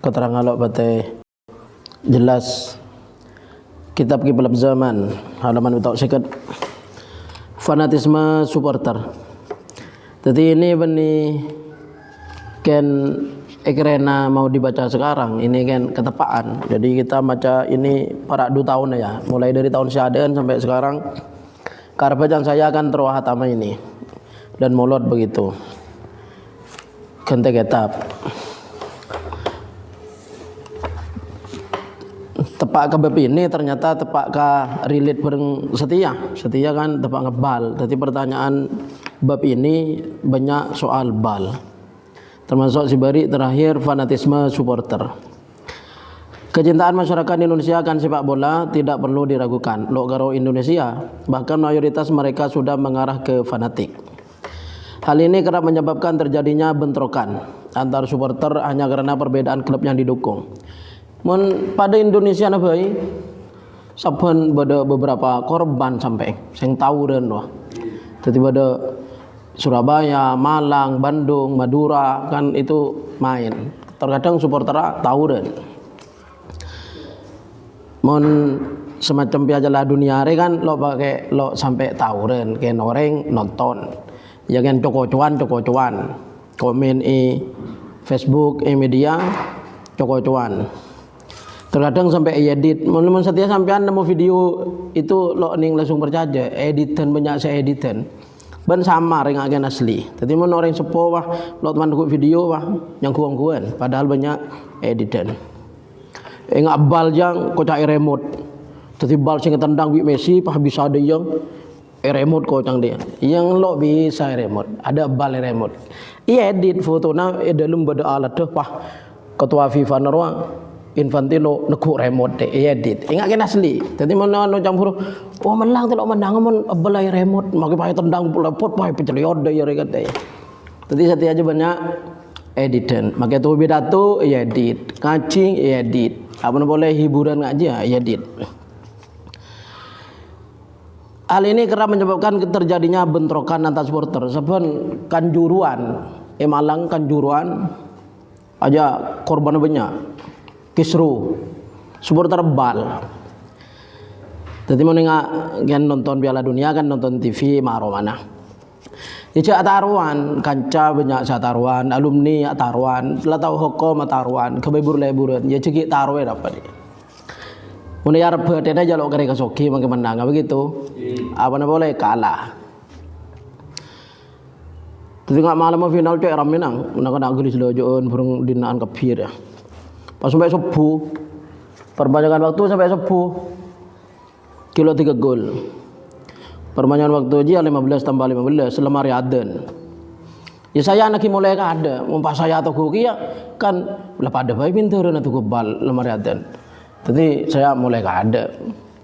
keterangan lo bate jelas kitab Kiblab Zaman halaman utau seket fanatisme supporter. Jadi ini benih ken ekrena mau dibaca sekarang ini kan ketepaan. Jadi kita baca ini para 2 tahun ya, mulai dari tahun Syaden sampai sekarang. Karena saya akan teruah hatama ini dan molot begitu. Kente kitab. Tepak ke bab ini ternyata tepak ke relate bareng setia kan tepak ngebal. Jadi pertanyaan bab ini banyak soal bal, termasuk sibari terakhir fanatisme supporter. Kecintaan masyarakat Indonesia akan sepak bola tidak perlu diragukan. Logaro Indonesia bahkan mayoritas mereka sudah mengarah ke fanatik. Hal ini kerap menyebabkan terjadinya bentrokan antar supporter hanya karena perbedaan klub yang didukung. Pada Indonesia nabai saben pada beberapa korban sampai sing tawuran wah. Jadi pada Surabaya, Malang, Bandung, Madura kan itu main. Terkadang supporter tawuran. Semacam Piala Dunia kan lo pakai lo sampai tawuran kayak orang nonton. Ya kan cocoan komen Facebook media cocoan. Terkadang sampai edit, mau setia sampean nemu video itu lo ning langsung percaya editan banyak saya editan, ban sama ringakan asli. Jadi mau orang sepo wah lo teman video wah yang kuang padahal banyak editan. Nggak bal jang kocak remote, jadi bal sing tendang bi Messi pah bisa ada yang remote kocang dia, yang lo bisa remote, ada bal remote. Iya edit foto na dalam beda alat deh pah ketua FIFA norwa Infantino nekuk remote deh edit. Ingat kan asli. Jadi mana campur. Oh menang telok menang mon belai remote. Maki pakai tendang lepot pakai peceliot deh ya kata. Jadi setia aja banyak editan. Maki tuh pidato edit, kacing edit. Apa boleh hiburan aja edit. Hal ini kerap menyebabkan terjadinya bentrokan antar supporter. Sebab Kanjuruan, Malang Kanjuruan aja korban banyak. Kisru supporter bal. Jadi mau kan nonton Piala Dunia kan nonton TV maro mana. Ya taruhan kanca banyak taruhan, alumni taruhan, setelah tahu hukum taruhan, kebebur-leburan. Ya cekik taruhe dapat. Mun ya rebetena jaluk kare kasoki mangke menang begitu. Apa boleh kalah. Jadi nggak malam final cek ram menang, menang gelis lojoon burung dinaan kepir ya. Pas sampai subuh, perpanjangan waktu sampai subuh, kilo 3 gol. Perpanjangan waktu aja 15 tambah 15, lemari aden. Ya saya anak mulai ada, pas saya atau kuki ya kan lepas ada bayi pintar atau kubal lemari aden. Jadi saya mulai ada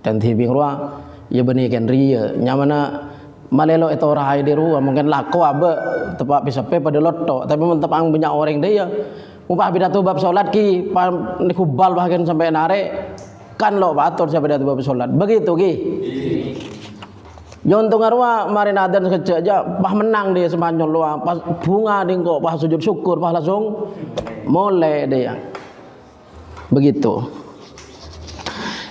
dan tibing ruang, ya benikan ria, nyamana malelo itu orang di ruang mungkin laku abe tepat bisa pada loto, tapi mentep ang banyak orang dia. Upah pidato bab salat ki nikubal bahkan sampai narik kan lo batur siapa pidato bab salat begitu ki. Jontung arwah marin adan sekejap aja pas menang dia Spanyol lo pas bunga dingko pas sujud syukur pas langsung mulai dia. Begitu.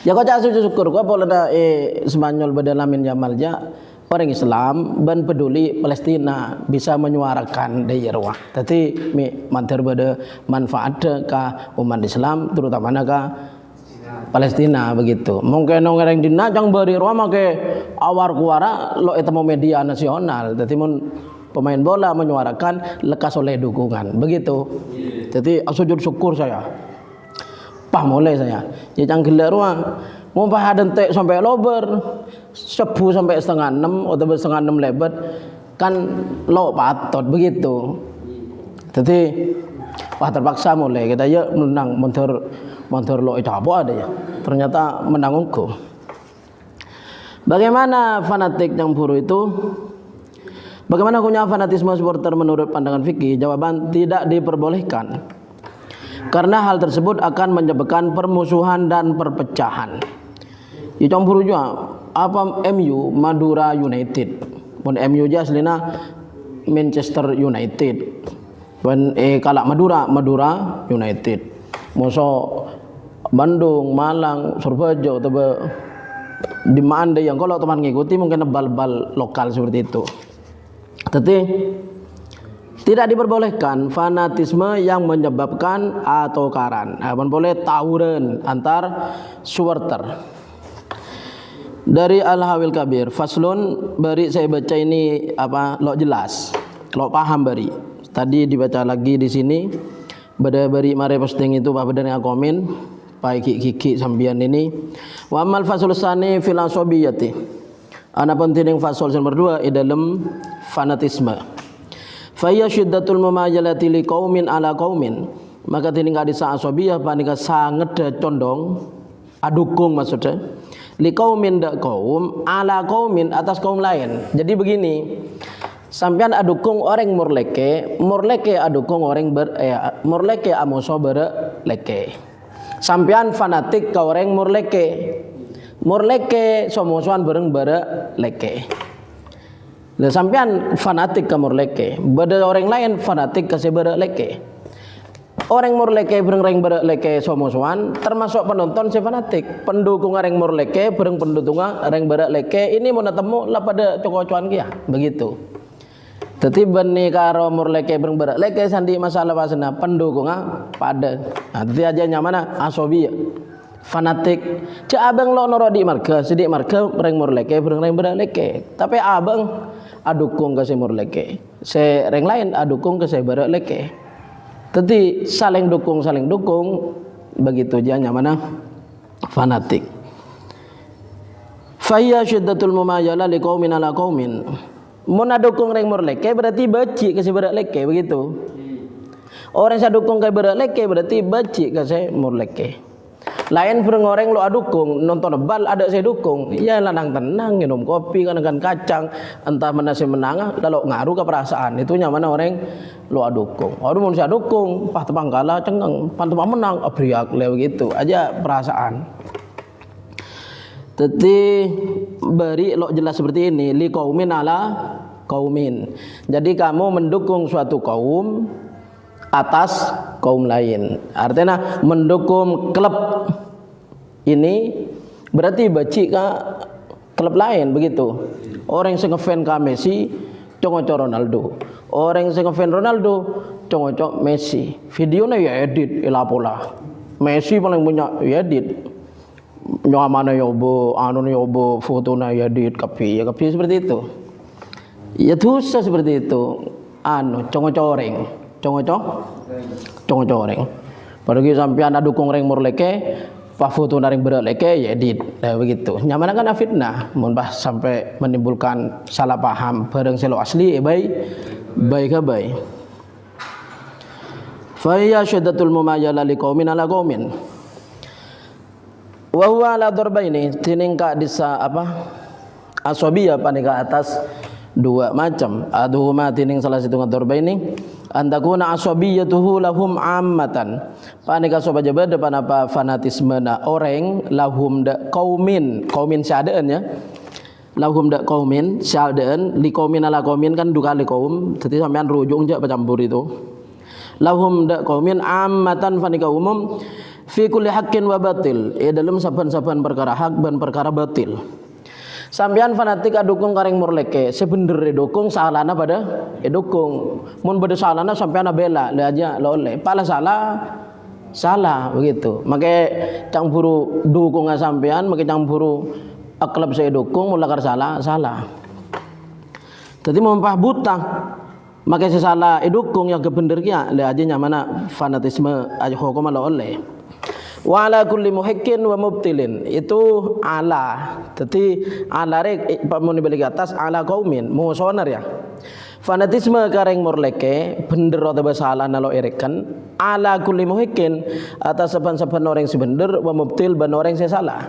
Ya kau sujud syukur gua boleh ada Spanyol pada Lamin Jamal ja orang Islam dan peduli Palestina bisa menyuarakan daerah. Jadi manter pada manfaat ke umat Islam terutama ke Palestina begitu. Mungkin orang dina jang beri ruang make awar kuara lo itu media nasional. Jadi pemain bola menyuarakan lekas oleh dukungan begitu. Jadi sujud syukur saya. Pah mulai saya. Ya jang gelar ruang. Mau ada entek sampai lober 10 sampai setengah 6 atau setengah 6 lebat kan lo patot begitu. Jadi wah terpaksa mulai kita ya menang montor lo itu apa ada ya. Ternyata menang unggul. Bagaimana fanatik yang buruk itu? Bagaimana punya fanatisme supporter menurut pandangan fikih? Jawaban tidak diperbolehkan. Karena hal tersebut akan menyebabkan permusuhan dan perpecahan. Ya campur juga apa MU Madura United. Pun MU aja aslinya Manchester United. Dan kalak Madura United. Mosok Bandung, Malang, Surabaya, atau di mana yang kalau teman ngikuti mungkin bal-bal lokal seperti itu. Tapi tidak diperbolehkan fanatisme yang menyebabkan atau karan. Abang boleh tawuran antar supporter. Dari Al-Hawil Kabir, faslun, bari saya baca ini apa lo jelas, lo paham bari. Tadi dibaca lagi di sini. Bari mare posting itu Pak Bedan yang komen, Pak Kiki sambian ini. Wa amal fasul sani fil asobiyati. Ana penting fasal nomor 2 dalam fanatisme. Fa ya syiddatul mumajalati li qaumin ala qaumin. Maka tining ka disa asobiyah panika sangat condong adukung maksudnya. Li qaumin dak kaum ala qaumin atas kaum lain. Jadi begini, sampean adukung orang murleke adukung orang murleke amoso berleke. Sampean fanatik ke orang murleke somosoan bareng berleke. Lah sampean fanatik ke murleke, beda orang lain fanatik ke berleke. Orang murleke bareng berleke somosoan termasuk penonton si fanatik. Pendukung orang murleke bareng pendukung orang berleke ini mau ketemu lah pada cocokan kia, begitu. Tetapi bani karo murleke berleke sandi masalah pasana pendukungnya pada. Nah, tetapi aja nyamana asobi fanatik. Cak abang lo noro di marga, sidik marga reng murleke berleke. Tapi abang adukung ke si murleke, se reng lain adukung ke si berleke. Tetapi saling dukung begitu aja nyamana fanatik. Faya syiddatul mumayala liqaumin ala qaumin. Mun adukung reng murleke berarti baci ke si berleke begitu. Orang sadukung ke berleke berarti baci ke si murleke. Lain bareng orang lo adukung nonton bal ada saya dukung. Ya lanang tenang minum kopi kan kacang entah mana si menang lalu ngaruh ke perasaan. Itu nyaman orang lo adukung. Orang mun sadukung pah tepang kalah cengeng, pan tepang menang abriak le begitu aja perasaan. Tetapi beri lo jelas seperti ini li kaumin ala kaumin. Jadi kamu mendukung suatu kaum atas kaum lain. Artinya mendukung klub ini berarti baci ke klub lain begitu. Orang yang ngefan ke Messi congo-congo Ronaldo. Orang yang ngefan Ronaldo congo-congo Messi. Videonya ya edit ilapola. Messi paling punya ya edit. Nyamana yobo, anu yobo, foto na ya di kapi seperti itu. Ya dosa seperti itu. Anu congo-coreng. Padahal sampean adukung reng murleke, pa foto na reng berleke ya edit. Nah begitu. Nyamana kan fitnah, mun bah sampai menimbulkan salah paham bareng selo asli baik. Fa ya syiddatul mumayala liqaumin ala qaumin. Wa huwa la darba ini tiningka disa apa asobiyah panika atas dua macam. Aduhuma tining salah satu darba ini antakuna asobiyatuhu lahum ammatan. Panika sobaja beda panapa fanatisme na orang lahum da kaumin syadaan ya. Lahum da kaumin syadaan li kaumin ala kaumin kan dua kali kaum. Jadi sampean rujung je bercampur itu. Lahum da kaumin ammatan panika umum fi kulli haqqin wa batil. Dalam saban-saban perkara hak dan perkara batil. Sampean fanatik adukung kareng murleke, sebener dukung salahna pada dukung. Mun beda salahna sampean bela, le aja loleh. Pala salah begitu. Make campuru dukung sampean, make campuru klub saya dukung mulakar salah. Jadi mempah buta. Make sesalah dukung yang kebener kia, le aja nyamana fanatisme aja hukum loleh. Wa ala kulli muhikkin wa mubtilin itu ala. Jadi ala rek mun balik atas ala kaumin musonar ya. Fanatisme kareng murleke bener atau salah nalo erekan ala kulli muhikkin atas saban-saban orang sebener wa mubtil ban orang salah.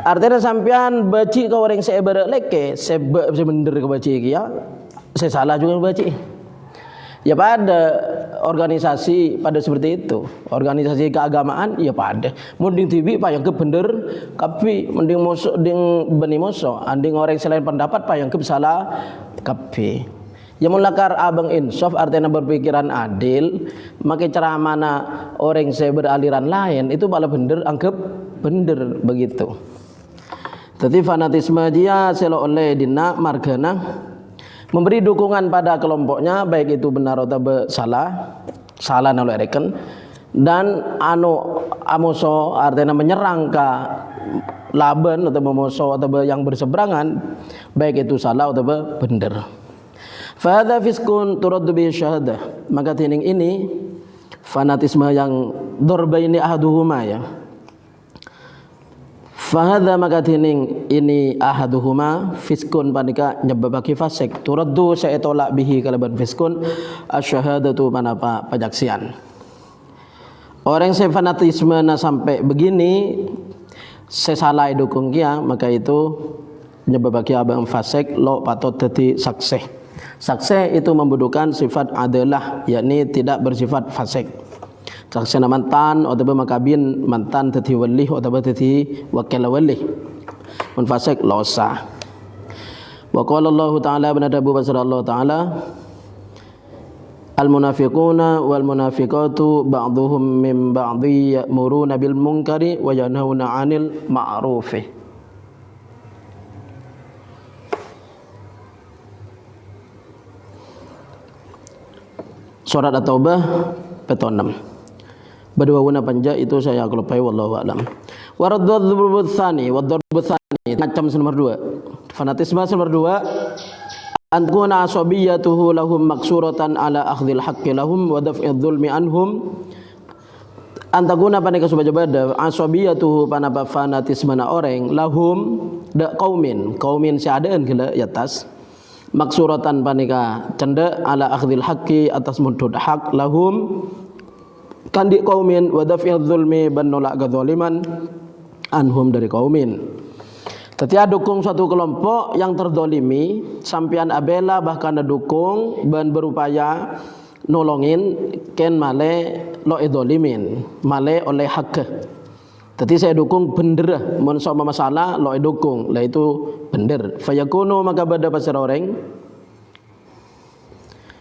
Artinya sampean baci ke orang seberleke sebener ke baci ya. Salah juga baci. Ya pada organisasi pada seperti itu. Organisasi keagamaan ya pada. Mending TV payang ke bener kapi mending moso ding beni moso anding orang selain pendapat payang ke salah kapi. Ya mulakar abang insaf artinya berpikiran adil, maka cara mana orang saya beraliran lain itu malah bener, anggap bener begitu. Jadi fanatisme dia selo oleh dina margana memberi dukungan pada kelompoknya baik itu benar atau salah oleh reken, dan amuso artinya menyerang ke laban atau memusuh atau yang berseberangan baik itu salah atau benar. Fahadha fiskun turaddu bi syahadah. Maka tining ini fanatisme yang dorbaini ahaduhuma ya. Fahadha maka tining ini ahaduhuma fiskun panika nyebabaki fasik. Turaddu saya tolak bihi kalaban fiskun asyhadatu manapa pajaksian. Orang saya fanatisme na sampai begini saya salah dukung dia, maka itu nyebabaki abang fasik lo patut dadi saksih. Saksi itu membutuhkan sifat adalah, yakni tidak bersifat fasik. Saksi mantan atau makabin mantan tadi wali atau tadi wakil wali. Mun fasik losa. Wa qala Allah Ta'ala benadabu basar Allah Ta'ala al-munafiquna wal munafiqatu ba'dhuhum min ba'dhi ya'muruna bil munkari wa yanhauna 'anil ma'rufi. Surat At-Taubah peton 6. Berdua guna panja itu saya kelupai wallahu a'lam. Waraddzul tsani macam nomor 2. Fanatisme nomor 2 antuna asabiyatuhu lahum maksuratan ala akhdhil haqqi lahum wa daf'idz dzulmi anhum. Antaguna panika subajabada asabiyatuhu panapa fanatisme na orang lahum da qaumin seadaan gila ya tas. Maksuratan panika cenda ala akhdhil haqqi atas muntut hak lahum kandi qaumin wa daf'il zulmi ban nolak kezaliman anhum dari qaumin. Ketika dukung suatu kelompok yang terdolimi sampian abela bahkan dukung ban berupaya nolongin ken male lo idolimin male oleh hak. Jadi saya dukung bener, mun sama masalah lo dukung, lah itu bener. Fayakunu maka pada pasar orang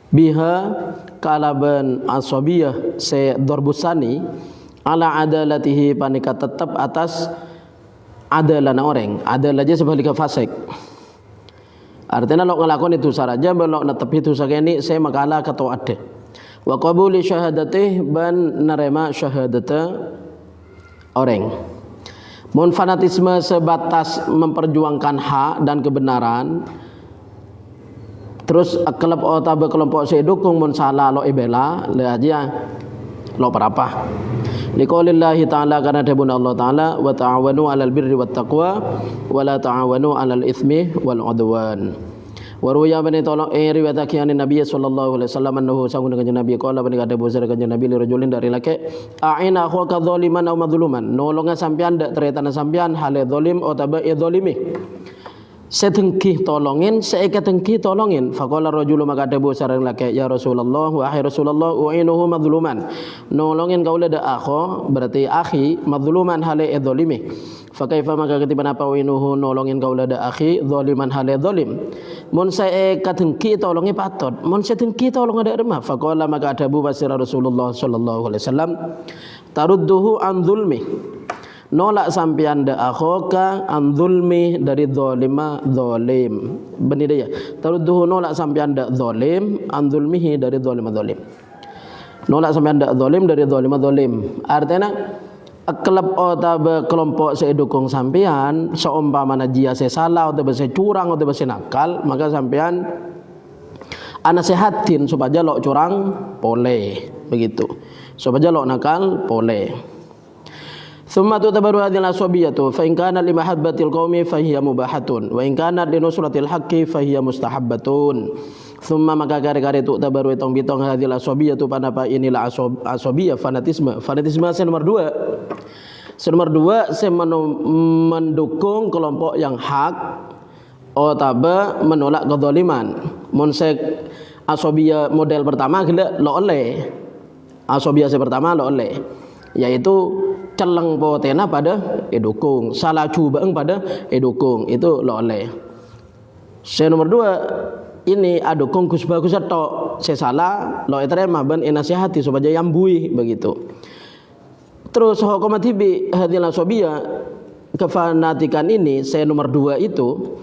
biha kalaban asabiyah se dorbusani ala adalatihi panika tetap atas adalan orang, adal aja sebaliknya fasik. Artinya lo ngelakon itu saraja, lo netep itu sakeni saya makalah ketua ada. Wa qabuli syahadatih ban nerema syahadata orang. Mun fanatisme sebatas memperjuangkan hak dan kebenaran, terus kelab otabe kelompok saya dukung mun salah lo ibela le aja lo berapa. Liqaulillahi ta'ala karena debun Allah ta'ala wa ta'awanu 'alal birri wat taqwa wa la ta'awanu 'alal itsmi wal 'udwan. Waruya bani tolong riwayat akian Nabi sallallahu alaihi wasallam annahu sangun dengan Nabi qala bani kada bosar kanjeng Nabi li rajulin dari laki a'ina akhaka zaliman aw madluman nolonga sampean dak teretana sampean hale zalim atau zalimi setengki tolongin seika tengki tolongin faqala rajulu maka ada bosar laki ya Rasulullah wahai Rasulullah u'inuhu madluman nolongin kaula da akho berarti akhi madluman hale zalimi fakaifa maka ketiban apa u'inuhu nolongin kaula da akhi zaliman hale zalim. Mun saya katengki tolongi patut, mun saya tengki tolong ada remah. Faqala maka ada Abu Basir Rasulullah sallallahu alaihi wasallam tarudduhu an zulmi. Nolak sampean da akhoka an zulmi dari zalima zalim. Benih dia. Tarudduhu nolak sampean da zalim an zulmihi dari zalima zalim. Nolak sampean da zalim dari zalima zalim. Artinya kelab atau kelompok saya dukung sampean seumpamana jia saya salah atau saya curang atau saya nakal maka sampean ana sehatin supaya lo curang boleh begitu supaya lo nakal boleh. Summa tutabaru hadhil asabiyatu fa in kana li mahabbatil qaumi fa hiya mubahatun wa in kana li nusratil haqqi fa hiya mustahabbatun. Summa maka kare-kare tu tabaru itong bitong hadhil asabiyatu panapa inilah asabiyah fanatisme saya nomor 2. Nomor 2 saya mendukung kelompok yang hak atau menolak kezaliman. Mun saya asabiyah model pertama gila lo oleh. Asabiyah saya pertama lo oleh yaitu celeng potena pada edukung, salah cubaeng pada edukung itu lo oleh. Saya nomor 2 ini adukung Gus bagus atau saya salah lo terima ben nasihati supaya yang bui begitu. Terus hukumat hibi hadilah sobia kefanatikan ini saya nomor 2 itu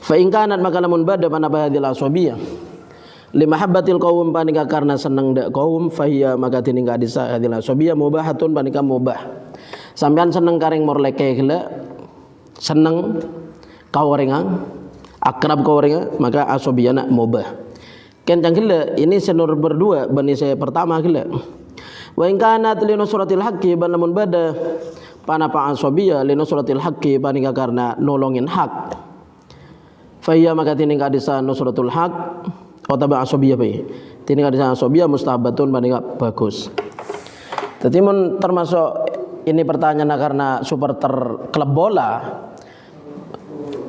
fa in kanat maka lamun bada mana hadilah sobia limahabbatil qaum panika karena seneng dak kaum fahiya maka tiningga disa hadilah sobia mubahatun panika mubah. Sampean seneng karing morleke gila seneng kawarengang akrab kawarengang maka asobiyana mubah. Kencang gila ini senur berdua bani saya pertama gila. Wa in kanat li nusratil haqqi ban lamun bada panapa asobiyah li nusratil haqqi panika karena nolongin hak. Faya maka tiningga disa nusratul haq atau asobiyah bae. Tiningga disa asobiyah mustahabatun panika bagus. Jadi termasuk ini pertanyaan karena supporter klub bola.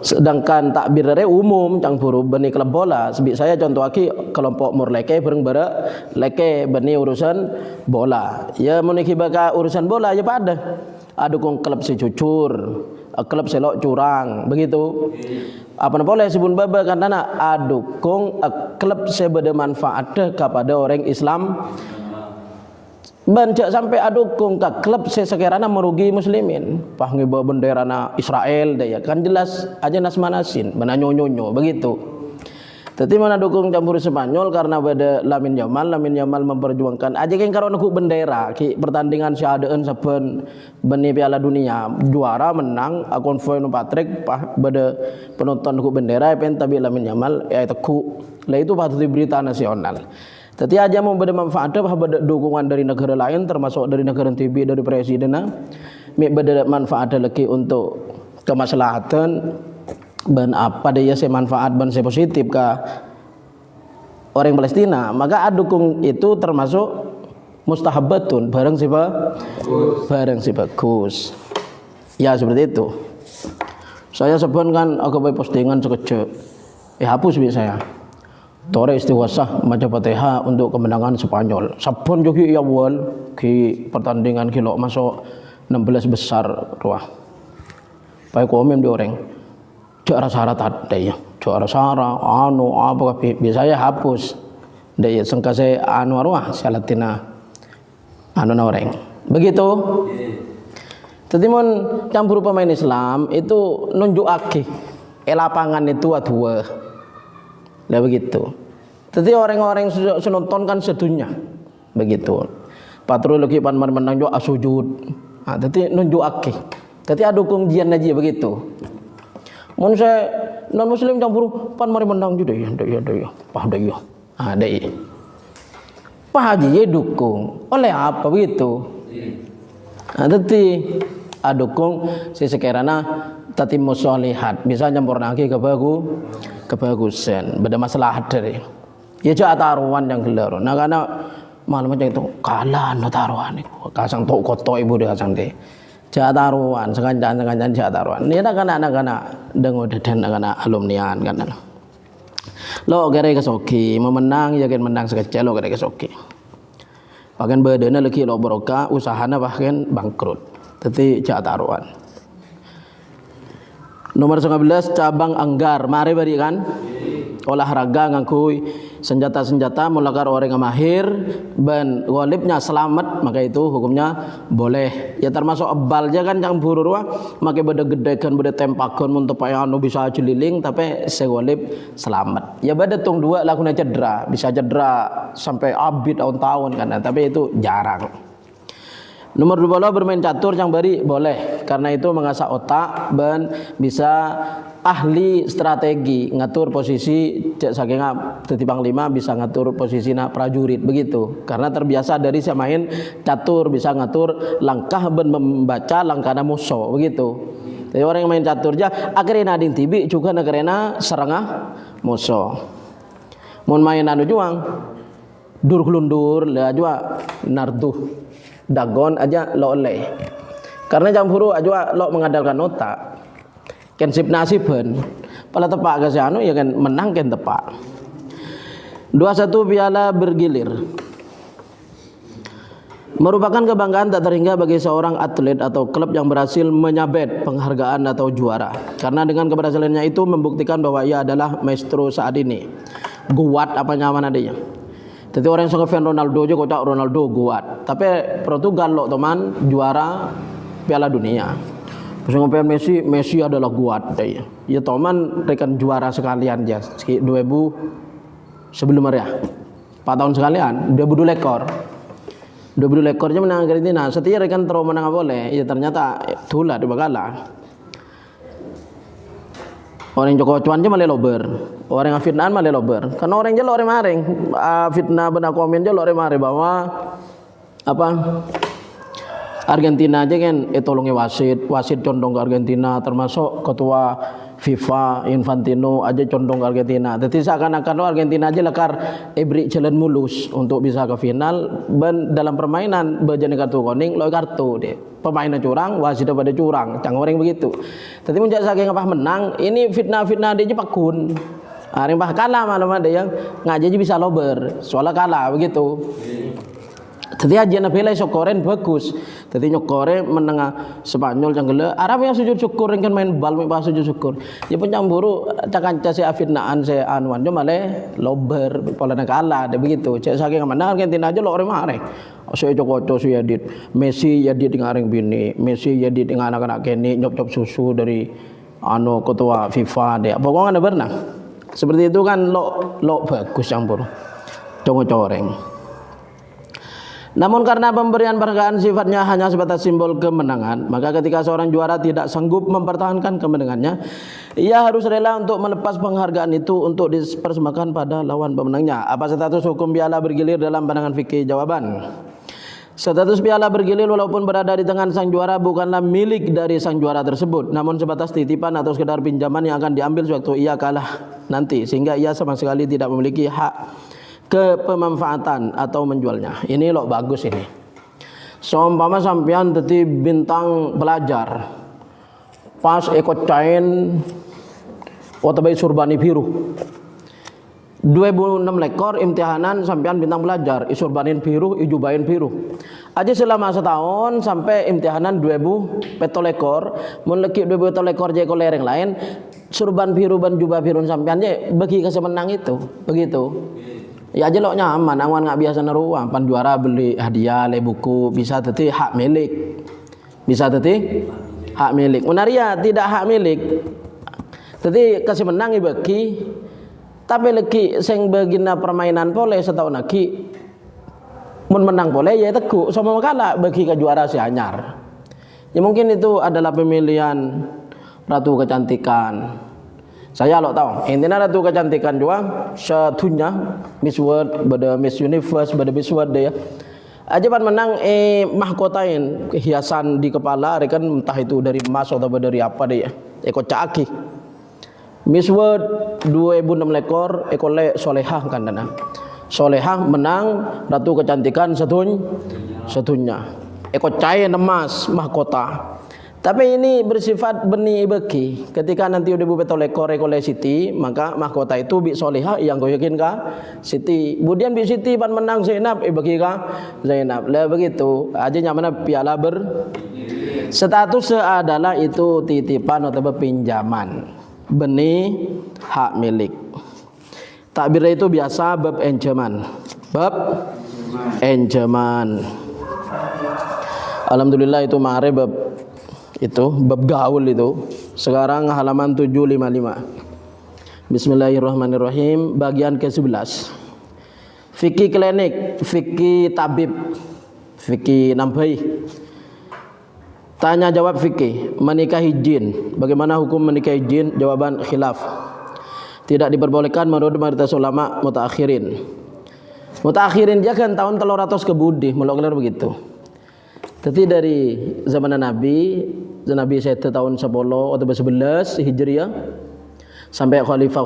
Sedangkan takbirnya umum cang buru beni klub bola. Saya contoh lagi kelompok murleke bareng bara leke beni urusan bola. Ya muniki baka urusan bola ya pada. Adukung klub si cucur, klub selok curang, begitu. Apa boleh sebut baba karena adukung klub sebeda manfaat kepada orang Islam. Banjak sampai adukung ke klub sesekiranya merugi muslimin. Pah ngibawa bendera na Israel daya kan jelas aja nas manasin, menanyonyo begitu. Tapi mana dukung campur Spanyol karena pada Lamin Yamal memperjuangkan aja kan karo nuku bendera ki pertandingan syahadaen saben beni Piala Dunia juara menang konvoy no Patrick pah pada penonton nuku bendera pen tapi Lamin Yamal ya teku. Lah itu patut berita nasional. Tapi aja mau bermanfaat pada dukungan dari negara lain termasuk dari negara TV dari presiden beda manfaat lagi untuk kemaslahatan ban apa dia saya manfaat ban saya positif ke orang Palestina maka adukung itu termasuk mustahabatun barang si bagus ya seperti itu. Saya sebut kan aku buat postingan sekejap hapus bisa saya Tore istighosah maca Fatihah untuk kemenangan Spanyol. Sabun joki awal ki pertandingan kilo masuk 16 besar ruah. Baik komen di orang. Juara syarat ada ya. Juara syarat apa biasanya hapus. Daya sengka saya ruah salatina orang. Begitu. Jadi mon campur pemain Islam itu nunjuk lapangan itu dua. Lah begitu. Jadi orang-orang yang nonton kan sedunia. Begitu. Patrologi pan menang juga sujud. Nah, jadi nunjuk. Jadi adukung jian aja begitu. Mun saya non muslim campur pan mari menang juga ya. Pah deh ya. Ah deh. Pah aja dukung. Oleh apa begitu? Nah, jadi adukung sesekiranya tati musolihat bisa nyampur lagi kebagusan beda masalah dari ya cak taruhan yang gelar nah karena malam macam itu kalah no taruhan itu kasang tok koto ibu dia kasang deh cak taruhan sekancan cak taruhan ini anak-anak dengo dan anak alumnian kan lo gara kesoki memenang ya kan menang sekecil lo gara kesoki bahkan badannya lagi lo berokah usahanya bahkan bangkrut jadi cak taruhan. Nomor 19 cabang anggar mari bari kan olahraga ngangkui senjata-senjata mulakar orang yang mahir ban golibnya selamat maka itu hukumnya boleh ya termasuk ebalnya kan yang bururwa maka beda gedekan beda tempakan untuk payano bisa jeliling tapi segolib selamat ya beda tung dua lakunya cedera bisa cedera sampai abid tahun-tahun kan tapi itu jarang. Nomor 20 bermain catur yang bari boleh karena itu mengasah otak dan bisa ahli strategi ngatur posisi saking dadi panglima bisa ngatur posisi prajurit begitu karena terbiasa dari saya main catur bisa ngatur langkah dan membaca langkah musuh begitu. Jadi orang yang main catur aja akhirnya nading tibi juga negarena serangah musuh. Mun main juang dur kelundur lah juga narduh dagon aja lo oleh karena campuru aja lo mengandalkan otak kensip nasiben pala tepak ke anu ya kan menang kan tepak 21 piala bergilir Merupakan kebanggaan tak terhingga bagi seorang atlet atau klub yang berhasil menyabet penghargaan atau juara. Karena dengan keberhasilannya itu membuktikan bahwa ia adalah maestro saat ini. Kuat apa nyaman adanya. Jadi orang yang suka fan Ronaldo juga kocak Ronaldo kuat. Tapi Portugal lo teman juara Piala Dunia. Terus ngomong Messi, Messi adalah kuat. Ya teman rekan juara sekalian ya. 2000 sebelum ya. 4 tahun sekalian 2002 lekor. 20 ekornya menang Argentina. Setia rekan terus menang boleh. Ya ternyata itulah di bagala. Orang Joko Cuan aja malah lober. Orang yang fitnah malah lober. Karena orang jelo orang maring. Fitnah benar komen jelo orang maring bahwa apa? Argentina aja kan tolongnya wasit condong ke Argentina, termasuk ketua FIFA Infantino aja condong ke Argentina. Jadi seakan-akan Argentina aja lekar beri jalan mulus untuk bisa ke final. Dalam permainan berjani kartu kuning, lo kartu deh. Pemainnya curang, wasit pada curang, jangan orang begitu. Jadi menjak saking apa menang, ini fitnah dia aja pakun. Hari bah kalah malam ada yang ngaji bisa lober, soalnya kalah begitu. Jadi aja nabi sokoren bagus. Jadi nyokore menengah Spanyol canggele. Arab yang sujud syukur kan main bal main sujud syukur. Ya penyamburu cakanca si afitnaan si anwan jo male lober pola kalah ada begitu. Cek saking mana Argentina aja lo orang mareh. Saya Joko si Yadit, Messi Yadit dengan orang bini, Messi Yadit dengan anak-anak kini nyop-nyop susu dari ketua FIFA deh. Pokoknya ada berenang. Seperti itu kan lo bagus campur. Coreng. Namun karena pemberian penghargaan sifatnya hanya sebatas simbol kemenangan, maka ketika seorang juara tidak sanggup mempertahankan kemenangannya, ia harus rela untuk melepas penghargaan itu untuk dipersembahkan pada lawan pemenangnya. Apa status hukum piala bergilir dalam pandangan fikih? Jawaban: status piala bergilir walaupun berada di tangan sang juara bukanlah milik dari sang juara tersebut, namun sebatas titipan atau sekedar pinjaman yang akan diambil sewaktu ia kalah nanti, sehingga ia sama sekali tidak memiliki hak kepemanfaatan atau menjualnya. Ini lo bagus ini. Seumpama sampean tadi bintang pelajar pas ikut cain otobai surbani biru 2006 lekor imtihanan sampean bintang pelajar isurbanin biru ijubain biru aja selama setahun sampai imtihanan 2000 petolekor melekik 2000 petolekor je lereng lain surban biru ban jubah biru sampean je bagi kasih menang itu begitu. Ya aja lo nyaman, angwan nggak biasa neruang, pan juara beli hadiah, le buku, bisa teti hak milik, bisa teti hak milik. Menaria tidak hak milik, teti kasih menang bagi, tapi lagi sing begina permainan boleh setahun lagi, mun menang boleh ya teguh, sama kalah bagi ke juara si anyar. Ya mungkin itu adalah pemilihan ratu kecantikan. Saya lo tahu, intinya ratu kecantikan juga sedunia Miss World, pada Miss Universe, pada Miss World deh ya. Aja pan menang mahkotain hiasan di kepala, rekan entah itu dari emas atau dari apa deh ya. Eko caki. Miss World 2006 lekor, eko le solehah kan dana. Solehah menang ratu kecantikan sedunia. Eko cain emas mahkota. Tapi ini bersifat benih beki. Ketika nanti udah bupet oleh oleh Siti, maka mahkota itu bi solihah yang kau yakin kah Siti. Kemudian bi Siti pan menang Zainab, bagi kah Zainab. Lah begitu. Aja nyamana piala status adalah itu titipan atau pinjaman. Benih hak milik. Takbir itu biasa bab enjaman. Bab enjaman. Alhamdulillah itu mare bab itu bab gaul itu. Sekarang halaman 755. Bismillahirrahmanirrahim. Bagian ke-11. Fikih klinik, fikih tabib, fikih nambahi. Tanya jawab fikih, menikahi jin. Bagaimana hukum menikahi jin? Jawaban khilaf. Tidak diperbolehkan menurut mayoritas ulama mutaakhirin. Mutaakhirin dia kan tahun 300 ke budi, melok begitu. Jadi dari zaman Nabi saya tahun 10 atau 11 Hijriah sampai khalifah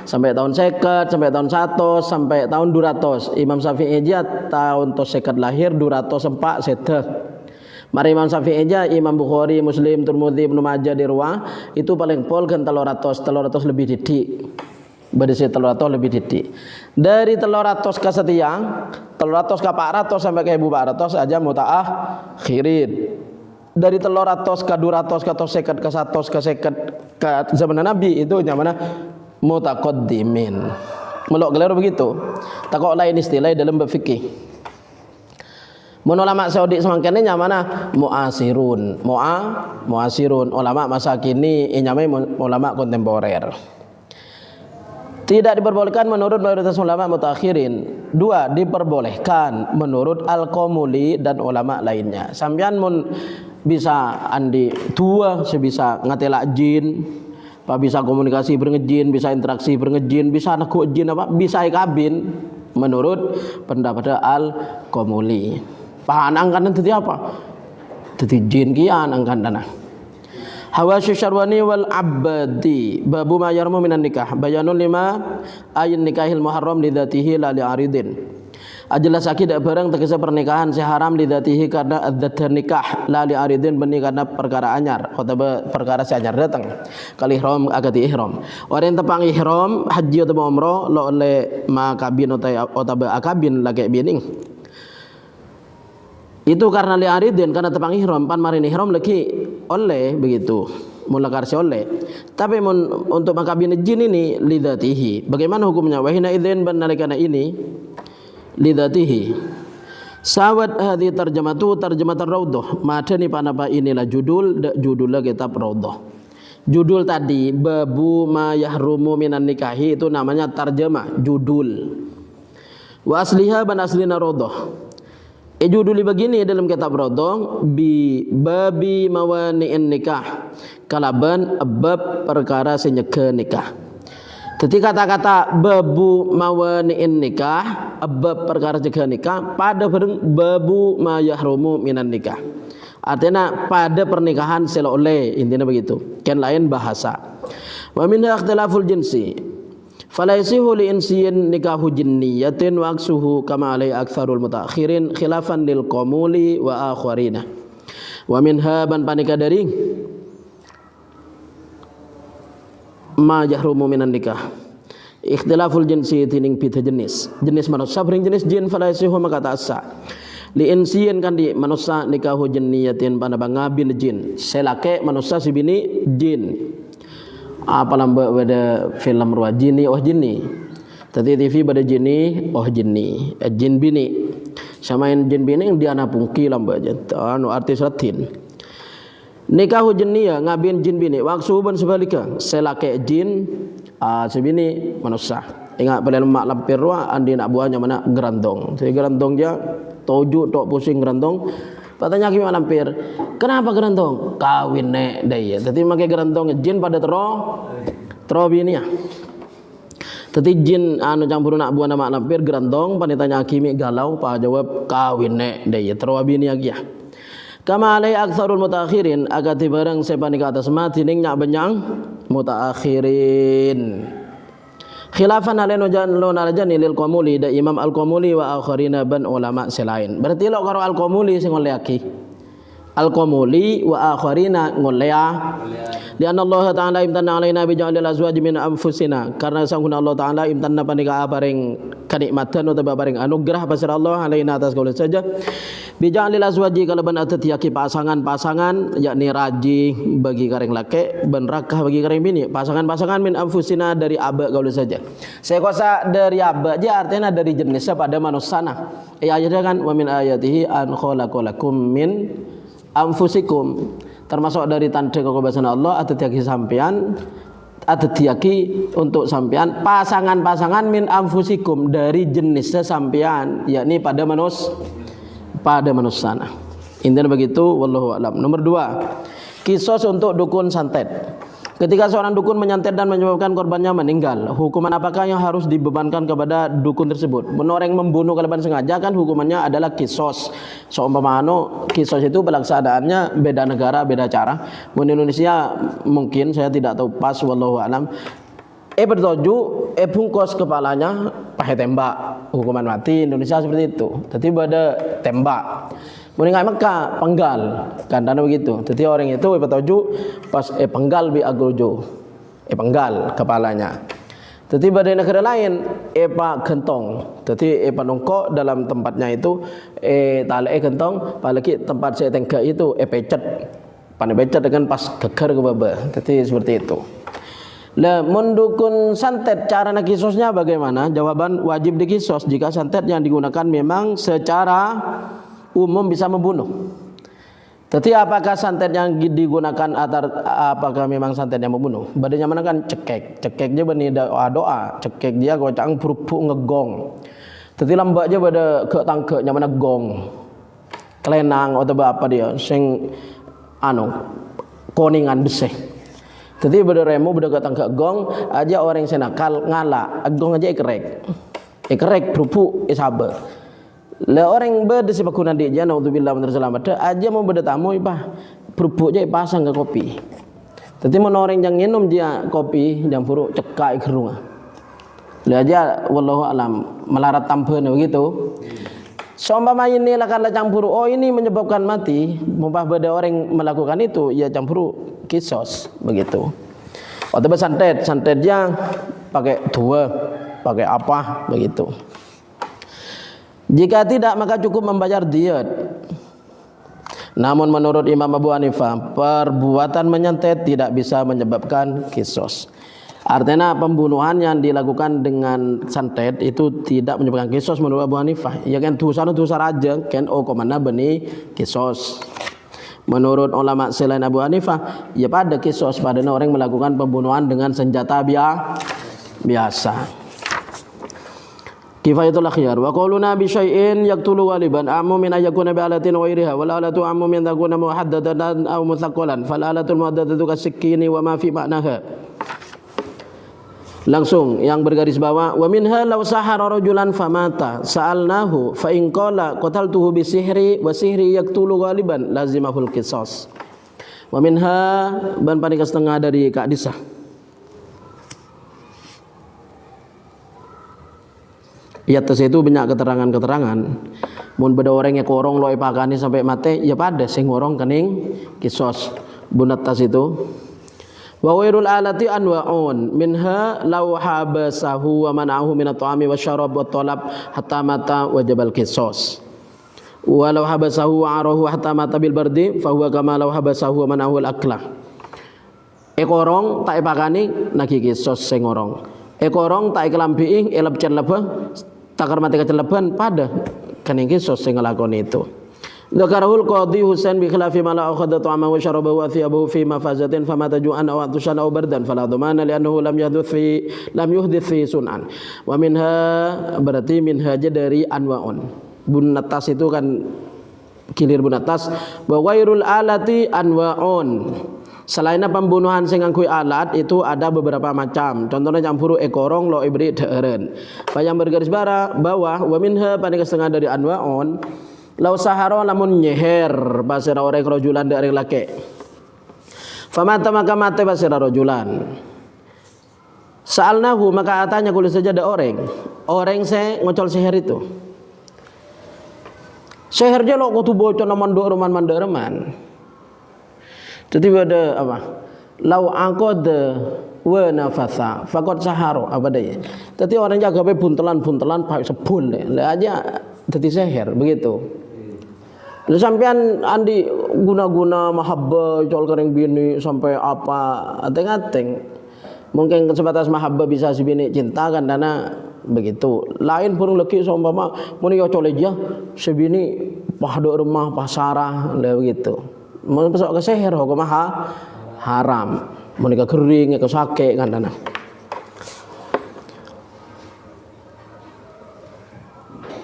sampai tahun 50 sampai tahun 100 sampai tahun 200. Imam Syafi'i aja tahun 50 lahir 204 sedeh. Mari Imam Syafi'i aja Imam Bukhari, Muslim, Tirmidzi, Ibnu Majah di ruang itu paling pol kan 300 lebih didik. Berisi 300 lebih titik. Dari 300 ke setiang, 300 ke 400 sampai ke 1400 aja mutaakhirin. Dari 300 ke 200 ke 100 ke 100 ke 100 ke zaman Nabi itu yang mana mutaqaddimin. Melok gelar begitu. Takok lain istilah dalam berfikih. Mun ulama Saudi semangkene nyamana muasirun. Muasirun ulama masa kini nyamai ulama kontemporer. Tidak diperbolehkan menurut mayoritas ulama mutakhirin. 2, diperbolehkan menurut al-Qamuli dan ulama lainnya. Sampean mun bisa andi tua sebisa ngatelak jin, bisa komunikasi berngejin, bisa interaksi berngejin, bisa nekuk jin apa, bisa ikabin menurut pendapat al-Qamuli. Panang kan tadi apa? Tadi jin kian angkan dana. Hawasy syarwani wal abadi babu ma yarmu minan nikah bayanun lima ayin nikahil muharram lidzatihi la li'aridin. Ajelas akidah barang tegese pernikahan seharam lidzatihi karena adzat nikah la li'aridin benih karena perkara anyar atau perkara seanyar datang kali ihram agati ihram. Orang tepang ihram haji atau umrah lo oleh makabin atau akabin lagi bining. Itu karena li'aridin karena tepang ihram pan marin ihram lagi oleh begitu mula karsi oleh. Tapi untuk makabin jin ini lidzatihi. Bagaimana hukumnya? Wahina idzin benalikana ini lidzatihi. Sawat hadhi tarjamatu tarjamatan raudhah. Madani panapa inilah judulnya kitab raudhah. Judul tadi babu ma yahrumu minan nikahi itu namanya tarjamah judul. Wa asliha ban aslina raudhah. Judul begini dalam kitab Raudhah bi babi mawani'in nikah kalaban bab perkara senyeke nikah. Ketika kata-kata babu mawani'in nikah bab perkara senyeke nikah pada babu ma yahrumu minan nikah. Artinya pada pernikahan seloleh intinya begitu. Kan lain bahasa. Wa minha ikhtilaful jinsi. Falaisihu li insiyin nikahu jinniyatin wa aksuhu kama alai aktsarul mutaakhirin khilafan lil qamuli wa akharina. Wa minha ban panika dari ma yahrumu minan nikah. Ikhtilaful jinsi tining pita jenis manusia bering jenis jin falaisihu maka ta'assa. Li insiyin kan di manusia nikahu jinniyatin pada bangabin jin. Selake manusia si bini jin. Apa lamba pada film ruah jini oh jini tadi TV pada jini oh jini jin bini samain jin bini yang dia napungki lamba aja anu artis ratin nikahu jinniya ngabin jin bini waksuban sebalika selake jin sebini manusia ingat pada lemak lampir ruah andi nak buahnya mana gerandong jadi gerandong dia toju tok pusing gerandong. Katanya kimi lampir, kenapa gerantong? Kawin nek daya. Tadi makai gerantong jin pada tro bini ya. Tadi jin anu campur nak buah nama lampir gerantong. Panitanya kimi galau, pak jawab kawin nek daya. Tro bini lagi ya. Kama alai aktsarul mutaakhirin agati barang sepani ke atas mati ning nyak benyang mutaakhirin. Khilafan aleno jan lil Qamuli da Imam Al-Qamuli wa akharina ban ulama selain. Berarti lo karo Al-Qamuli sing oleh aki. Al-Qamuli wa akharina ngolea. Di anna Allah Ta'ala imtanna alaina bi ja'alil azwaj min anfusina. Karena sanguna Allah Ta'ala imtanna panika bareng kenikmatan atau bareng anugerah pasir Allah alaina atas kaula saja. Bi ja'alil azwaji kalaban atati pasangan-pasangan yakni raji bagi kareng laki ban rakah bagi kareng bini. Pasangan-pasangan min anfusina dari aba kaula saja. Saya kuasa dari aba aja artinya dari jenisnya pada manusia. Ayatnya kan wa min ayatihi an khalaqalakum min anfusikum termasuk dari tanda kebebasan Allah atau tiaki sampean atau tiaki untuk sampean pasangan-pasangan min anfusikum dari jenisnya sampean yakni pada manusia intinya begitu wallahu alam. Nomor 2 kisos untuk dukun santet. Ketika seorang dukun menyantet dan menyebabkan korbannya meninggal, hukuman apakah yang harus dibebankan kepada dukun tersebut? Orang membunuh kalaban sengaja kan hukumannya adalah kisos. Seumpamanya kisos itu pelaksanaannya beda negara, beda cara. Di Indonesia mungkin saya tidak tahu pas wallahu alam. Bertuju bungkus kepalanya pakai tembak, hukuman mati Indonesia seperti itu. Jadi pada tembak. Meninggal Mekah penggal kan dana begitu. Jadi orang itu bertuju pas penggal bi agojo. Penggal kepalanya. Jadi pada negara lain epa gentong. Jadi epa nongko dalam tempatnya itu tali gentong, apalagi tempat saya tengah itu pecet. Pane pecet dengan pas geger ke baba. Jadi seperti itu. Lah mendukun santet cara nak kisosnya bagaimana? Jawaban wajib dikisos jika santet yang digunakan memang secara umum bisa membunuh. Jadi apakah santet yang digunakan apakah memang santet yang membunuh? Badannya mana kan cekeknya bani doa, cekek dia gocang purupuk ngegong. Jadi lambat aja pada ke tangkeknya mana gong, kelenang atau apa dia, sing koningan beseh. Jadi pada remo pada ke tangkek gong aja orang senakal ngala, gong aja ikrek purupuk isabe. Lah orang beda si pakuna dia naudzubillah min selamat aja mau beda tamu ipah perupuk je pasang ke kopi. Tapi mau orang yang minum dia kopi yang buruk cekai gerung. Lah aja wallahu alam melarat tampen begitu. Seumpama ini lah kalau campur ini menyebabkan mati, mumpah beda orang melakukan itu ya campur kisos begitu. Atau santetnya pakai dua, pakai apa begitu. Jika tidak maka cukup membayar diet. Namun menurut Imam Abu Hanifah, perbuatan menyantet tidak bisa menyebabkan kisos. Artinya pembunuhan yang dilakukan dengan santet itu tidak menyebabkan kisos menurut Abu Hanifah. Ya kan dosa aja kan komana beni kisos. Menurut ulama selain Abu Hanifah, ya pada kisos pada orang melakukan pembunuhan dengan senjata biasa. Kifayatul akhyar wa qawluna bi syai'in yaqtulu ghaliban ammu min ayakuna bi alatin ghairiha wal alatu ammu min takuna muhaddadatan aw muthaqalan fal alatul muhaddadatu kasikini wa ma fi ma'naha. Langsung yang bergaris bawah wa minha law sahara rajulan famata sa'alnahu fa in qala qataltuhu bi sihri wa sihri yaqtulu ghaliban lazimahul qisas. Wa minha ban panika setengah dari Kak Disah. Ya atas itu banyak keterangan-keterangan. Mun beda orang yang korong loe pakani sampai mati, ya pada sing ngorong kening kisos. Bunat tas itu. Wa ghairul alati anwa'un minha law habasahu wa mana'ahu min at-ta'ami wasyarab wa talab hatta mata wajibal kisos. Wa law habasahu wa arahu hatta mata bil bardi fa huwa kama law habasahu wa mana'ahu al-akla. Ekorong tak pakani nagi kisos sing ngorong. Ekorong tak kelambi elap celebah takar mati keceleban pada kening kisos sing nglakoni itu. Dzakarul qadhi Husain bi khilafi ma la akhadha ta'ama wa syaraba wa thiyabahu fi mafazatin famata ju'an aw atushan aw bardan fala dhamana li'annahu lam yuhdith fi sun'an. Wa minha berarti minha aja dari anwa'un. Bunatas itu kan kilir bunatas wa ghairul alati anwa'un. Selain pembunuhan sing nganggo alat itu ada beberapa macam. Contohnya campur ekorong lo ibri deren. Yang bergaris bawah wa minha panika setengah dari anwaon. Lau sahara lamun nyeher basira orang rajulan dari laki. Famata maka mati basira rajulan. Sa'alnahu maka atanya kulis saja ada orang. Orang saya ngocol seher itu. Sehernya lo kutu bocor mandoreman. Jadi pada apa? Lau aqad wa nafasa faqad saharo apa daya. Jadi orang jaga be buntelan pakai sebul lah aja jadi seher begitu. Lalu sampean andi guna-guna mahabbah col kering bini sampai apa ateng-ateng. Mungkin sebatas mahabbah bisa si bini cinta kan dana begitu. Lain burung lagi seumpama mun yo col aja si bini pahdo rumah pasarah lah begitu. Mau pesok ke seher hukum haram. Menika kering ke sake kan dana.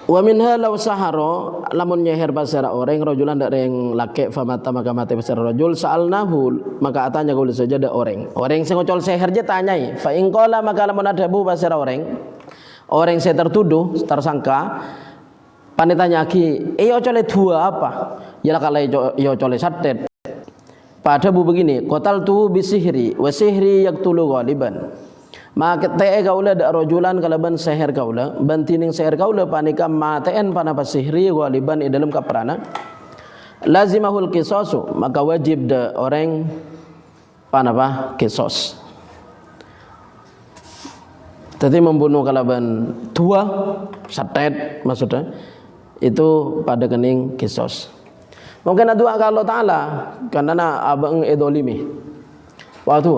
Wa minha law sahara lamun nyeher basara orang rajulan dak reng laki famata maka mati basara rajul sa'alnahu maka atanya kul saja ada orang sing ngocol seher je tanyai fa in qala maka lamun ada bu basara orang saya tertuduh tersangka panitanya ki iyo cole dua apa ya kalau iyo cole santet pada bu begini qatal tu bisihri wa sihri yaqtulu ghaliban maka tee kaula da rajulan kalaban seher kaula bantining seher kaula panika mateen pana pasihri ghaliban di dalam kaprana lazimahul qisasu maka wajib da orang panapa kisos. Jadi membunuh kalaban dua satet maksudnya itu pada kening kisos. Mungkin doa ke Allah Ta'ala karena abang edolimi. Waktu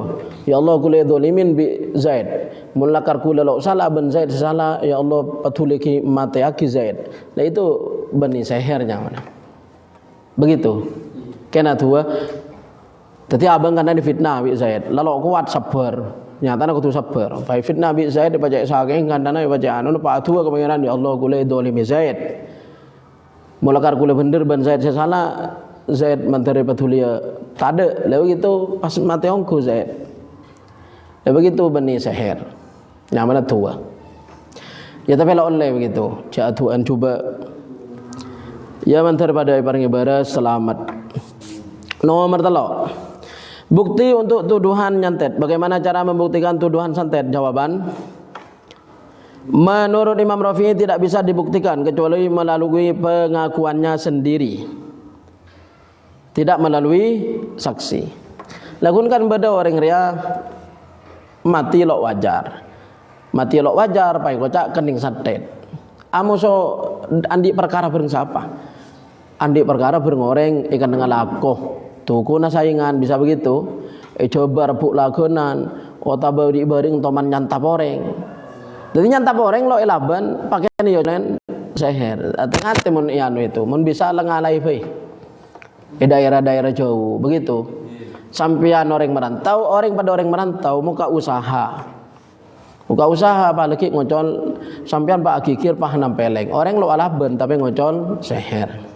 ya Allah kula edolimin bi Zaid. Mulakar kula lo salah ben Zaid salah ya Allah patuliki mate aki Zaid. Nah itu bani sehernya mana. Begitu. Kena tua. Jadi abang karena difitnah bi Zaid. Lalu kuat sabar. Nyata aku tuh sabar. Pai fitnah bi Zaid dibaca saking kandana dibaca anu pak tua kepengenan ya Allah kula edolimi Zaid. Mulakar kula bener ban Zaid salah Zaid mantare patulia tade lalu gitu pas mati ongku Zaid. Lalu begitu bani seher. Namanya tua. Ya tapi lah oleh begitu. Jatuhan coba. Ya mantare pada paring ibadah selamat. Nomor 3. Bukti untuk tuduhan nyantet. Bagaimana cara membuktikan tuduhan santet? Jawaban. Menurut Imam Rafi'i tidak bisa dibuktikan kecuali melalui pengakuannya sendiri. Tidak melalui saksi. Lagunkan pada orang ria mati lok wajar. Mati lok wajar pai kocak kening santet. Amuso andi perkara bareng siapa? Andi perkara bareng orang ikan dengan lakoh. Tuku na saingan bisa begitu. Coba rebuk lagunan. Ota bari bareng toman nyantap orang. Jadi nyantap orang lo elaban pakai niyonen seher. Hati-hati mun ianu itu. Mun bisa lengalai fei. Di daerah-daerah jauh begitu. Sampian orang merantau, orang pada orang merantau muka usaha. Muka usaha apalagi ngocol sampian pak agikir pak nampeleng. Orang lo alaban tapi ngocol seher.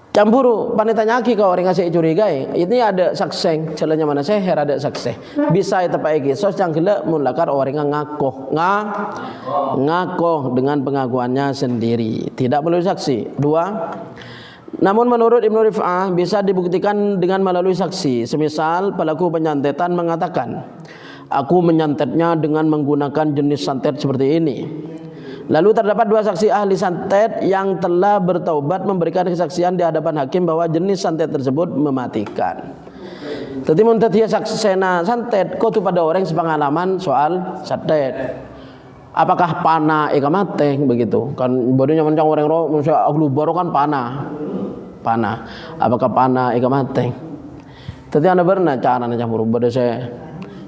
Campuru panitanya ki ke orang ngasih curigai. Ini ada sakseng, jalannya mana seher ada sakseng. Bisa itu Pak Egi. Sos yang gelak mulakar orang ngakoh, ngakoh dengan pengakuannya sendiri. Tidak perlu saksi. 2. Namun menurut Ibnu Rif'ah bisa dibuktikan dengan melalui saksi. Semisal pelaku penyantetan mengatakan, aku menyantetnya dengan menggunakan jenis santet seperti ini. Lalu terdapat 2 saksi ahli santet yang telah bertaubat memberikan kesaksian di hadapan hakim bahwa jenis santet tersebut mematikan. Jadi muntah dia saksena santet kau tu pada orang sepengalaman soal santet. Apakah panah eka mateng begitu? Kan bodohnya mencang orang roh manusia aglu baru kan panah. Apakah panah eka mateng? Jadi anda pernah cara nak campur bodoh saya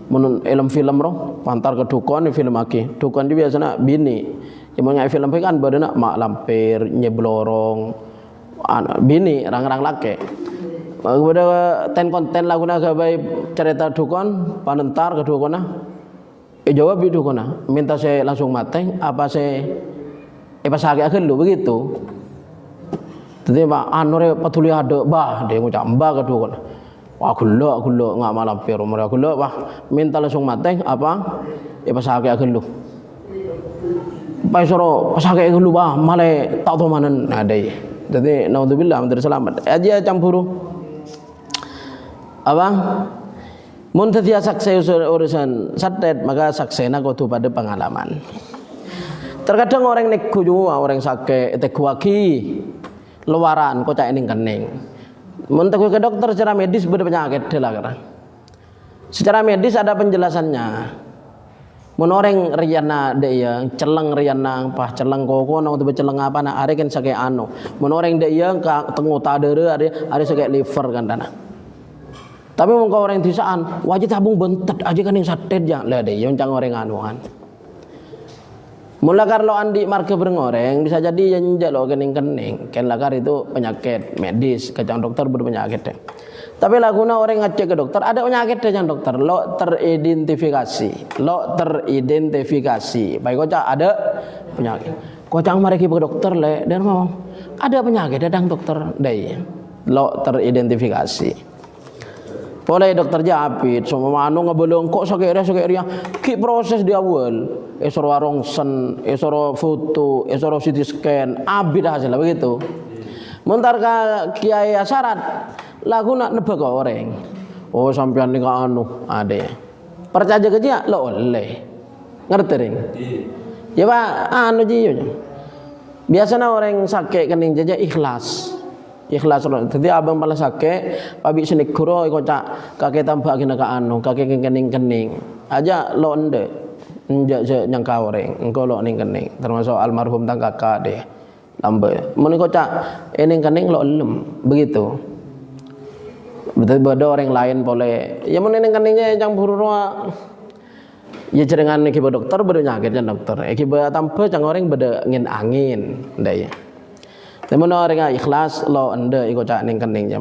menun film roh pantar ke dukun film aki. Dukun dia biasanya bini. Yang mau film kan badan nak mak lampir nyeblorong bini rang-rang laki. Kepada konten lagu nak gabai cerita dukun panentar ke dukun jawab di dukun minta saya langsung mateng apa saya pas sakit akan lu begitu. Jadi mak anore patuli ada bah dia ngucap mbak ke dukun. Wah gula nggak malam lampir mereka gula wah minta langsung mateng apa pas sakit akan lu. Pai soro pasake lu bah male tak tahu mana ada. Jadi naudzubillah dari selamat. Aja campuru. Apa? Mun dia saksi urusan santet maka saksena kudu pada pengalaman. Terkadang orang nek kuju orang sakit teku aki luaran kocak ening kening. Mun teku ke dokter secara medis beda penyakit delah kan. Secara medis ada penjelasannya. Menoreng riana dia celeng riana pah celeng koko nang tu celeng apa nak are kan sakit anu menoreng dia ka tengu tadere are sakit liver kan dana tapi mun orang disaan wajib tabung bentet aja kan yang satet ya lah dia yang cang orang anu kan mula karlo andi marke berengoreng bisa jadi yang jalo kening ken lakar itu penyakit medis kacang dokter berpenyakit deh. Tapi laguna orang ngecek ke dokter ada penyakit dengan dokter lo teridentifikasi baik kocak ada penyakit kocak mari ke dokter le dan mau ada penyakit datang dokter deh lo teridentifikasi boleh dokter japit semua anu ngebeleng kok sakit ria ki proses di awal esoro rongsen esoro foto esoro CT scan abis hasilnya begitu muntar ke kiai syarat lagu nak nebak orang. Oh sampean ni ka anu ade. Percaya kerja lo oleh. Ngerti ring? Ya Pak, anu ji. Biasanya orang sakit kening jaja ikhlas. Jadi abang pala sakit, pabi sini kuro kocak kakek tambah kena ka anu, kakek kening. aja lo ende njak nyangka orang engko lo ning kening termasuk almarhum tang kakak deh lambe mun engko cak ning kening lo elem begitu betul beda orang lain boleh ya mun ning keningnya yang burua ya jaringan iki dokter beda nyakit jan dokter iki tanpa cang orang beda angin ndak ya temen orang ikhlas lo ende iko cak ning kening ya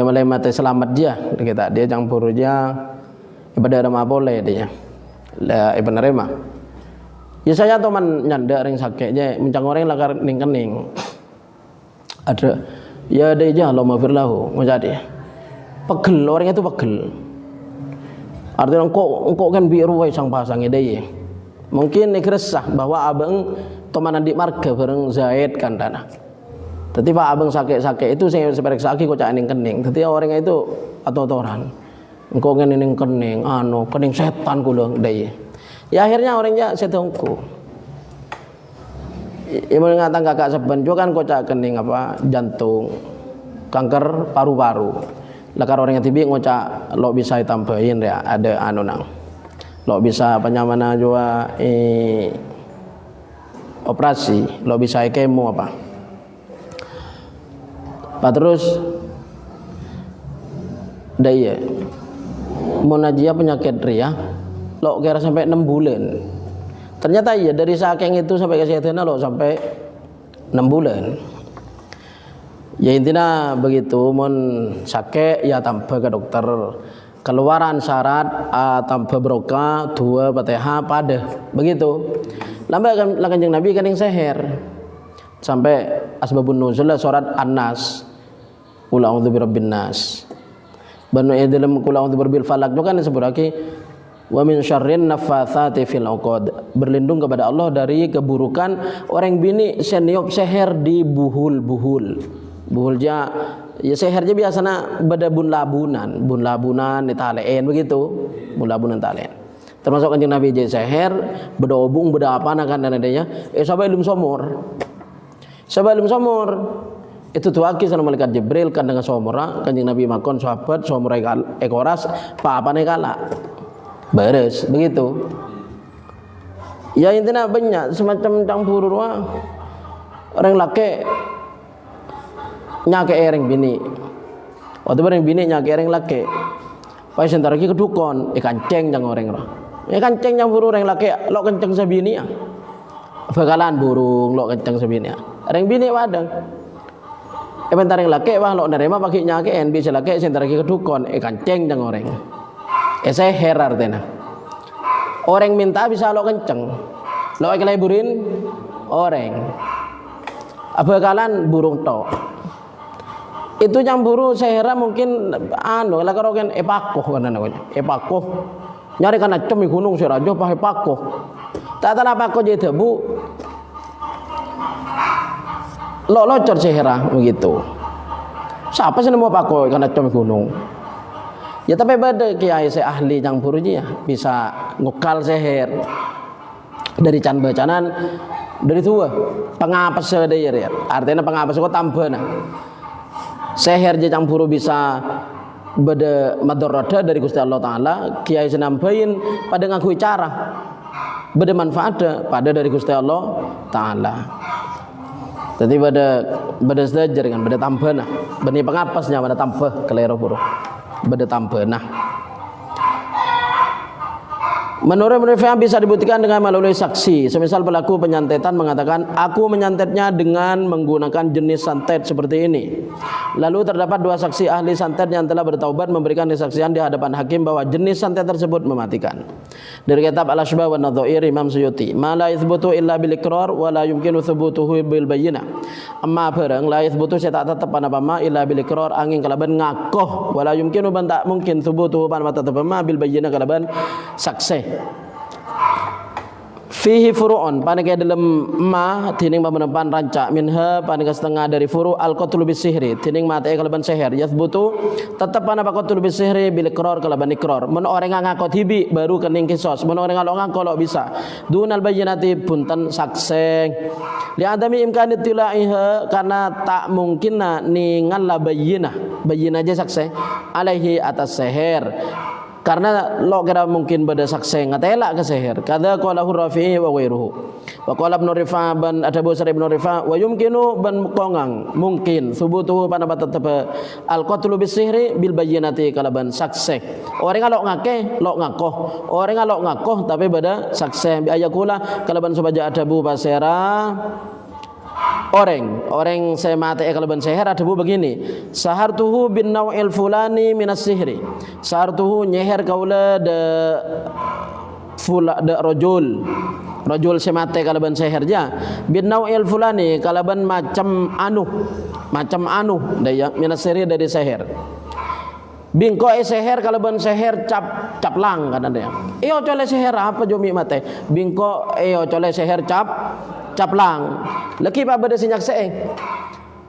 male mate selamat dia kita dia cang burunya ibadah ramah boleh dia lah ibn rema ya saya tuh man nyanda ring sakitnya mencang orang lakar ning kening ada ya dia aja Allah maafir lahu menjadi pegel orangnya itu pegel artinya kok kan biru wae sang pasangnya dia mungkin resah bahwa abang teman di marga bareng Zaid kan dana tapi pak abang sakit itu saya seperti kok cak ning kening tapi orangnya itu atau orang engkau ngene ning kening kening setan kula ndaya ya akhirnya orangnya setongku ya mun ngatang kakak seben juga kan kocak kening apa jantung kanker paru-paru lakar orang yang tibi ngocak lo bisa tambahin ya ada nang lo bisa penyamana juga operasi lo bisa kemo apa terus daya Monajia penyakit ria lo kira sampai 6 bulan ternyata iya dari saking itu sampai kesehatan lo sampai 6 bulan ya intinya begitu mon sakit ya tanpa ke dokter keluaran syarat tanpa broka 2 Fatihah pada begitu lambat kan Kanjeng Nabi kan yang seher sampai asbabun nuzul surat An-Nas qul a'udzu birabbin nas banu dalam qul a'udzu birabbil falaq itu kan disebut lagi wa min syarrin naffatsati fil 'uqad berlindung kepada Allah dari keburukan orang bini seniop seher di buhulja ya sehernya biasanya beda bun labunan ditaleen begitu bun labunan talen termasuk Kanjeng Nabi je seher beda obung beda apa kan dan adanya sampai ilmu somor itu tuaki sama malaikat Jibril kan dengan somora Kanjeng Nabi makon sahabat somora ekoras apa-apane kala beres begitu ya intinya banyak semacam campur orang laki nyake orang bini waktu orang bini nyake orang laki pas sebentar lagi kedukon kanceng jang orang roh kanceng yang burung orang laki lo kenceng sabini ya bakalan burung lo kenceng sabini ya orang bini wadang bentar yang laki wah lo nerima pakai nyake bisa laki sebentar lagi kedukon kanceng jang orang seher artinya orang minta bisa lo kenceng lo keleburin orang bakalan burung tok itu yang buru sehera mungkin lah kalau kan epakoh kan namanya epakoh nyari kan acem di gunung serajo pakai epakoh tak tahu apa kok jadi bu lo locor sehera begitu siapa sih mau pakoh kan acem di gunung ya tapi beda kiai saya ahli yang buru ya bisa ngukal seher dari can bacanan dari tua pengapas sedaya ya artinya pengapas kok tambah nah seher je campuru bisa beda madharata dari Gusti Allah Taala kiai senambahin pada ngaku cara beda manfaat pada dari Gusti Allah Taala jadi beda sedajar kan beda tambah nah benih pengapasnya beda tambah kelero buru beda tambah nah menurut mereka bisa dibuktikan dengan melalui saksi. Semisal pelaku penyantetan mengatakan, aku menyantetnya dengan menggunakan jenis santet seperti ini. Lalu terdapat 2 saksi ahli santet yang telah bertaubat memberikan kesaksian di hadapan hakim bahwa jenis santet tersebut mematikan. Dari kitab Al-Ashbah wa Nadhair Imam Suyuti, ma la yathbutu illa bil iqrar wa la yumkinu thubutuhu bil bayyinah. Amma barang la yathbutu saya tak tetap pada pama illa bil iqrar angin kalaban ngakoh wa la yumkinu ban tak mungkin thubutuhu pada tetap pama bil bayyinah kalaban saksi. Fihi furu'un panike dalam ma tining pamenepan rancak minha panike setengah dari furu al-qatlu bisihri tining mate kalaban seher yathbutu tetep ana qatlu bisihri bil iqrar kalaban iqrar men orang ngakot hibi baru kening kisos men orang ngakot bisa dunal bayyinati punten sakseng li adami imkan tilaiha karena tak mungkin ningal la bayyinah aja sakseng alaihi atas seher karena lo kira mungkin beda saksi ngatela ke seher kada qalahu Rafi'i wa ghairuhu wa qala Ibnu Rifa'ah ban ada Busri Ibnu Rifa'ah wa yumkinu ban kongang mungkin subutuhu pandapat tetep al qatlu bisihri bil bayyinati kalaban saksi orang kalau ngake lo ngakoh orang kalau ngakoh tapi beda saksi bi ayakula kalaban subaja ada bu pasera orang saya mati kalaban seher ada bu begini sahartuhu bin naw'il fulani minas sihri sahartuhu nyeher kaula de rajul saya mati kalaban seherja bin naw'il fulani kalaban macam anu daya minas sihri dari seher bingko seher kalaban seher caplang kan ada iyo cole seher apa jomi mate bingko iyo cole seher caplang laki pa beda sinyak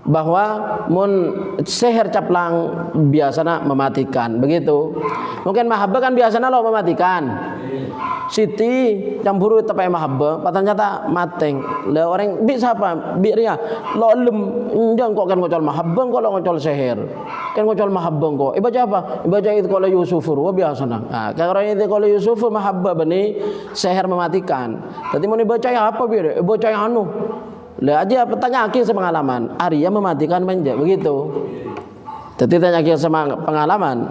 bahwa mun seher caplang biasanya mematikan begitu mungkin mahabbah kan biasanya lo mematikan Siti campuru tapai mahabbah ternyata mateng le orang bi siapa bi ria lo lem njang kok kan ngocol mahabbah kok lo ngocol seher kan ngocol mahabbah kok ibaca apa ibaca itu kalau Yusufur wa biasana nah kalau itu kalau Yusufur mahabbah bani seher mematikan tadi mau dibaca ya apa bi baca yang anu le aja pertanyaan aki sepengalaman Arya mematikan manja begitu tadi tanya aki sama pengalaman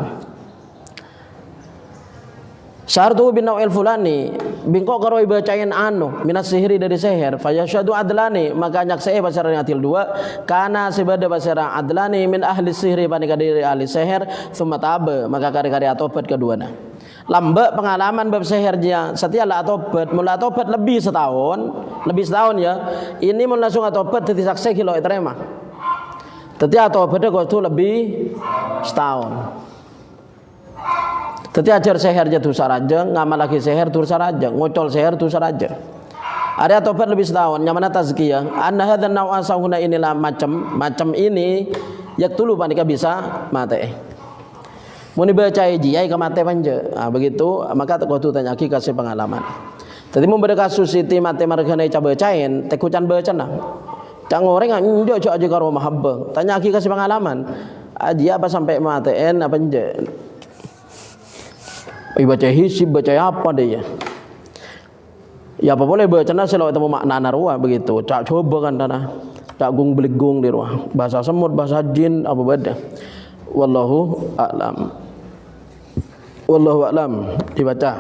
syartu bin naw'il fulani bingko karo bacain anu minas sihri dari seher fayasyadu adlani maka nyaksai basara ngatil dua kana sebada basara adlani min ahli sihri panika dari ahli seher summa tabe maka kari-kari atobat keduana lamba pengalaman bab sehernya setia lah atobat mula atobat lebih setahun ya ini mun langsung atobat dadi saksi kilo terima tadi atobatnya kok itu lebih setahun. Tadi ajar seher jatuh sarajeng, ngamal lagi seher tur sarajeng, ngocol seher tur sarajeng. Ada tobat lebih setahun, nyamana tazkiyah. Anna hadzal naw'a sahuna inilah macam ini yak tulu panika bisa mate. Mun dibaca jiyai ka mate panje. Ah begitu, maka kudu tanya ki kasih pengalaman. Tadi mun beda kasus siti mate margane ca bacain, teh kucan bacenah. Cang goreng njo aja karo mahabbah. Tanya ki kasih pengalaman. Aja apa sampai matein apa nje. Baca hisib baca apa deh ya apa boleh baca nasi kalau ketemu makna narwa begitu cak coba kan tanah cak gung beligung di ruang bahasa semut bahasa jin apa beda wallahu a'lam dibaca